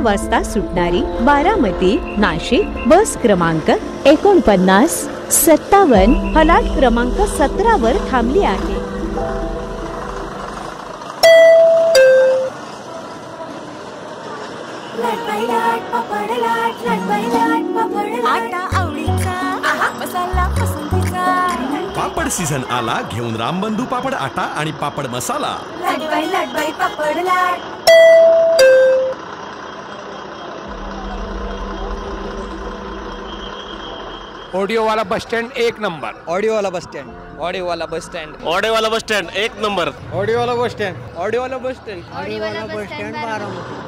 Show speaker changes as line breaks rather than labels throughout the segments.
वाजता सुटणारी बारामती नाशिक बस क्रमांक 4957 फलाट क्रमांक 17 वर थांबली आहे।
आटा आवडीचा मसाला पसंतीचा
पापड सीझन आला घेऊन रामबंधू पापड आटा आणि पापड मसाला।
लटबाई पापड लाट।
ऑडिओ वाला बस स्टैंड एक नंबर।
ऑडिओ वाला बस स्टैंड।
ऑडिओ वाला बस स्टैंड।
ऑडिओ वाला बस स्टैंड एक नंबर।
ऑडिओ वाला बस स्टैंड।
ऑडिओ वाला बस स्टैंड।
ऑडिओ वाला बस स्टैंड बारामती।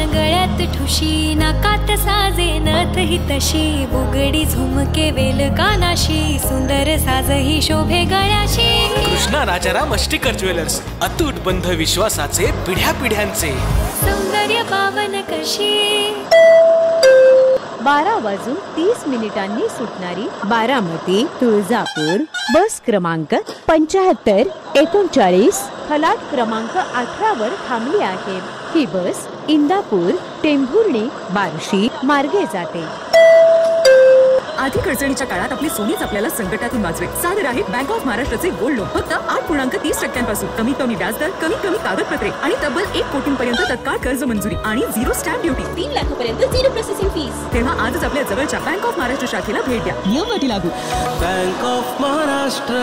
गळ्यात ठुशी नाकात साजे नथ ही तशी बुगडी झुमके वेल कानाशी सुंदर साज ही शोभे गळ्याशी।
कृष्णा राजाराम अष्टीकर ज्वेलर्स अतूट बंध विश्वासाचे पिढ्या पिढ्यांचे।
सौंदर्य पावन कशी
12:30 सुटणारी बारामती तुळजापूर बस क्रमांक 7539 फलाट क्रमांक 18 वर थांबली आहे। ही बस इंदापूर टेंभुर्णी बार्शी मार्गे जाते।
आर्थिक अडचणीच्या काळात आपली सोनीच आपल्याला संकटातून वाचवेल। सादर आहे बँक ऑफ महाराष्ट्राचे गोल्ड लोन फक्त 8.30% कमीत कमी व्याजदर, कमीत कमी कागदपत्रे आणि तब्बल 1 कोटींपर्यंत तत्काळ कर्ज मंजुरी आणि 0 स्टॅम्प ड्युटी,
3 लाखापर्यंत 0 प्रोसेसिंग फीस।
तेव्हा आजच आपल्या जवळच्या बँक ऑफ महाराष्ट्र शाखेला भेट द्या। नियम अटी लागू।
Bank of Maharashtra.